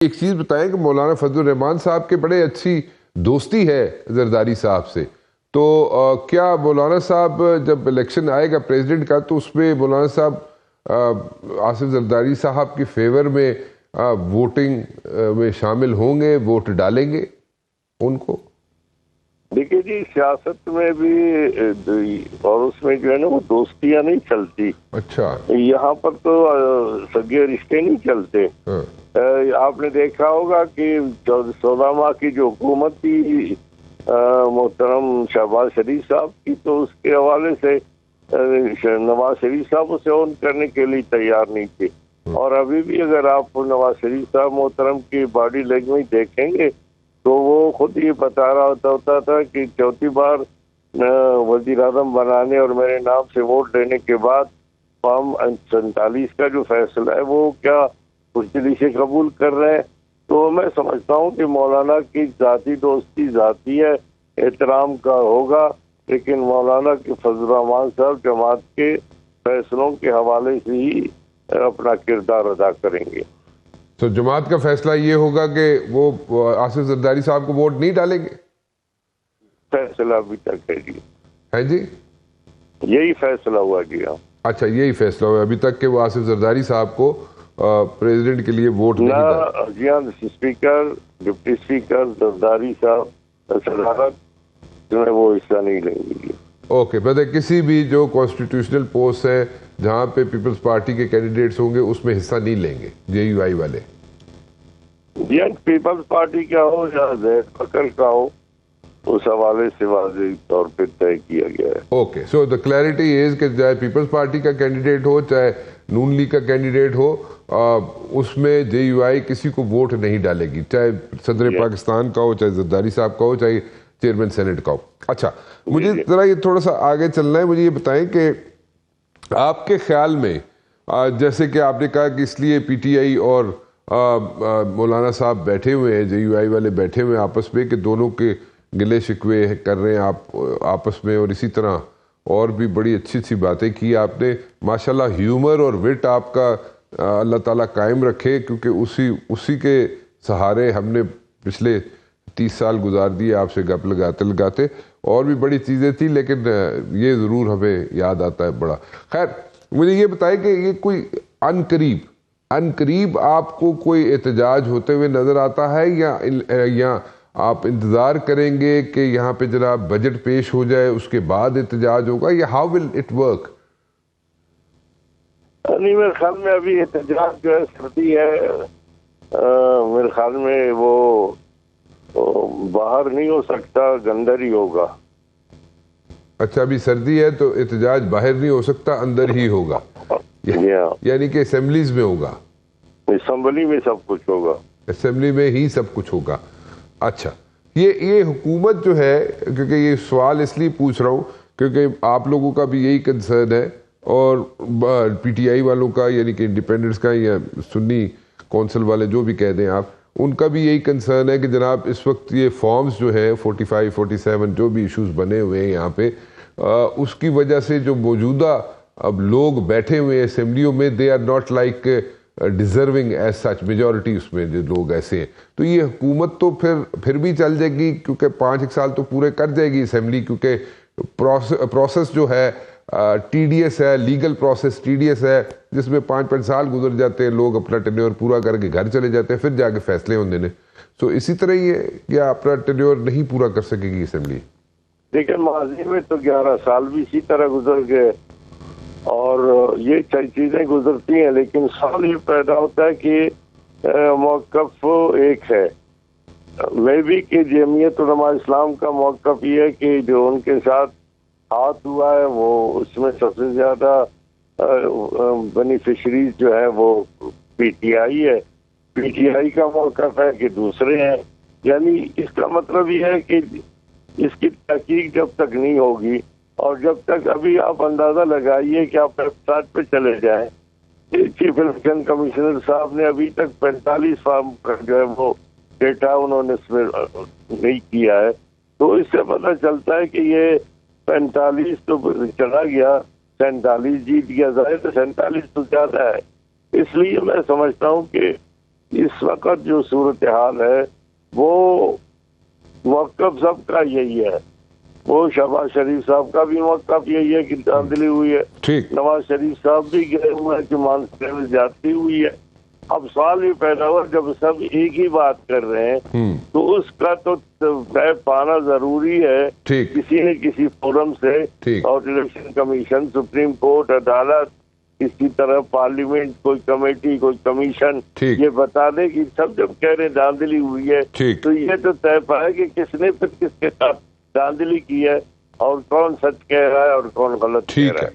ایک چیز بتائیں کہ مولانا فضل الرحمان صاحب کے بڑے اچھی دوستی ہے زرداری صاحب سے، تو کیا مولانا صاحب جب الیکشن آئے گا پریزیڈنٹ کا تو اس میں مولانا صاحب آصف زرداری صاحب کی فیور میں ووٹنگ میں شامل ہوں گے، ووٹ ڈالیں گے ان کو؟ دیکھیے جی، سیاست میں بھی اور اس میں جو ہے نا وہ دوستیاں نہیں چلتی. اچھا، یہاں پر تو سگے رشتے نہیں چلتے. آپ نے دیکھا ہوگا کہ 14 ماہ کی جو حکومت تھی محترم شہباز شریف صاحب کی، تو اس کے حوالے سے نواز شریف صاحب اسے آن کرنے کے لیے تیار نہیں تھے. اور ابھی بھی اگر آپ نواز شریف صاحب محترم کی باڈی لینگویج دیکھیں گے تو وہ خود یہ بتا رہا ہوتا تھا کہ چوتھی بار وزیر اعظم بنانے اور میرے نام سے ووٹ لینے کے بعد فارم 47 کا جو فیصلہ ہے وہ کیا اس دلی سے قبول کر رہے ہیں. تو میں سمجھتا ہوں کہ مولانا کی ذاتی دوستی ذاتی ہے، احترام کا ہوگا، لیکن مولانا کے فضل الرحمان صاحب جماعت کے فیصلوں کے حوالے سے ہی اپنا کردار ادا کریں گے. تو جماعت کا فیصلہ یہ ہوگا کہ وہ آصف زرداری صاحب کو ووٹ نہیں ڈالیں گے؟ فیصلہ ابھی تک ہے جی. ہے جی، یہی فیصلہ ہوا جی. ہاں، اچھا، یہی فیصلہ ہوا ابھی تک کہ وہ آصف زرداری صاحب کو پریزیڈنٹ کے لیے ووٹ نہیں ڈالیں؟ جی ہاں، اسپیکر، ڈپٹی اسپیکر، زرداری صاحب صدارت جو ہے وہ حصہ نہیں لیں گے. اوکے، پتہ کسی بھی جو کانسٹیٹیوشنل پوسٹ ہے جہاں پہ پیپلز پارٹی کے کینڈیڈیٹس ہوں گے اس میں حصہ نہیں لیں گے جے یو آئی والے؟ جی ہاں، پیپلز پارٹی کا ہو یا زید فکر کا ہو، اس حوالے سے واضح طور پہ طے کیا گیا ہے. اوکے، سو دا کلیئرٹی از کہ چاہے پیپلز پارٹی کا کینڈیڈیٹ ہو چاہے نون لیگ کا کینڈیڈیٹ ہو، اس میں جے یو آئی کسی کو ووٹ نہیں ڈالے گی، چاہے صدر پاکستان کا ہو، چاہے زرداری صاحب کا ہو، چاہے چیئرمین سینٹ کا ہو. اچھا، مجھے ذرا یہ تھوڑا سا آگے چلنا ہے. مجھے یہ بتائیں کہ آپ کے خیال میں جیسے کہ آپ نے کہا کہ اس لیے پی ٹی آئی اور مولانا صاحب بیٹھے ہوئے ہیں، جے یو آئی والے بیٹھے ہوئے ہیں آپس میں کہ دونوں کے گلے شکوے کر رہے ہیں آپ آپس میں، اور اسی طرح اور بھی بڑی اچھی اچھی باتیں کی آپ نے. ماشاءاللہ ہیومر اور وٹ آپ کا اللہ تعالیٰ قائم رکھے، کیونکہ اسی کے سہارے ہم نے پچھلے 30 سال گزار دیے آپ سے گپ لگاتے لگاتے. اور بھی بڑی چیزیں تھیں لیکن یہ ضرور ہمیں یاد آتا ہے بڑا. خیر، مجھے یہ بتائیں کہ یہ کوئی ان قریب آپ کو کوئی احتجاج ہوتے ہوئے نظر آتا ہے یا آپ انتظار کریں گے کہ یہاں پہ جناب بجٹ پیش ہو جائے اس کے بعد احتجاج ہوگا، یا ہاؤ ول اٹ ورک؟ نہیں، میرے خیال میں ابھی احتجاج جو ہے سردی ہے، میرے خیال میں وہ باہر نہیں ہو سکتا، اندر ہی ہوگا. اچھا، ابھی سردی ہے تو احتجاج باہر نہیں ہو سکتا، اندر ہی ہوگا، یعنی کہ اسمبلیز میں ہوگا؟ اسمبلی میں سب کچھ ہوگا، اسمبلی میں ہی سب کچھ ہوگا. اچھا، یہ حکومت جو ہے، کیونکہ یہ سوال اس لیے پوچھ رہا ہوں کیونکہ آپ لوگوں کا بھی یہی کنسرن ہے اور پی ٹی آئی والوں کا، یعنی کہ انڈیپینڈنس کا یا سنی کونسل والے جو بھی کہہ دیں آپ، ان کا بھی یہی کنسرن ہے کہ جناب اس وقت یہ فارمز جو ہے 45 47 جو بھی ایشوز بنے ہوئے ہیں یہاں پہ، اس کی وجہ سے جو موجودہ اب لوگ بیٹھے ہوئے ہیں اسمبلیوں میں، they are not like deserving as such, majority اس میں جو لوگ ایسے ہیں. تو یہ حکومت تو پھر بھی چل جائے گی کیونکہ 5 سال تو پورے کر جائے گی اسمبلی، کیونکہ پروسیس جو ہے ٹی ڈی ایس ہے، legal process T D S ہے، جس میں 5 سال گزر جاتے ہیں، لوگ اپنا ٹینیور پورا کر کے گھر چلے جاتے ہیں، پھر جا کے فیصلے ہونے نے. تو اسی طرح یہ کیا اپنا ٹینیور نہیں پورا کر سکے گی اسمبلی؟ لیکن ماضی میں تو 11 سال بھی اسی طرح گزر گئے اور یہ چیزیں گزرتی ہیں، لیکن سوال یہ پیدا ہوتا ہے کہ موقف ایک ہے. میں بھی کہ جمعیت علماء اسلام کا موقف یہ ہے کہ جو ان کے ساتھ ہاتھ ہوا ہے وہ اس میں سب سے زیادہ بینیفیشریز جو ہے وہ پی ٹی آئی ہے. پی ٹی آئی کا موقف ہے کہ دوسرے ہیں. یعنی اس کا مطلب یہ ہے کہ اس کی تحقیق جب تک نہیں ہوگی اور جب تک ابھی آپ اندازہ لگائیے کہ آپ ویب سائٹ پہ چلے جائیں، چیف الیکشن کمشنر صاحب نے ابھی تک 45 فارم کا جو ہے وہ ڈیٹا انہوں نے اس میں نہیں کیا ہے. تو اس سے پتہ چلتا ہے کہ یہ 45 تو چلا گیا، 47 جیت گیا، ظاہر 47 تو زیادہ ہے. اس لیے میں سمجھتا ہوں کہ اس وقت جو صورتحال ہے وہ موقف سب کا یہی ہے. وہ شہباز شریف صاحب کا بھی موقف یہی ہے کہ دھاندلی ہوئی ہے, ٹھیک, نواز شریف صاحب بھی گئے ہوئے ہیں کہ مانسٹر میں زیادتی ہوئی ہے. اب سوال بھی پیدا ہوا جب سب ایک ہی بات کر رہے ہیں تو اس کا تو طے پانا ضروری ہے ٹھیک, کسی نہ کسی فورم سے, ٹھیک, اور الیکشن کمیشن, سپریم کورٹ, عدالت, اسی طرح پارلیمنٹ, کوئی کمیٹی, کوئی کمیشن ٹھیک, یہ بتا دے کہ سب جب کہہ رہے دھاندلی ہوئی ہے ٹھیک, تو یہ تو طے پائے کہ کس نے پھر کس کے ساتھ دھاندلی کی ہے اور کون سچ کہہ رہا ہے اور کون غلط کہہ ٹھیک رہا ہے. ہے.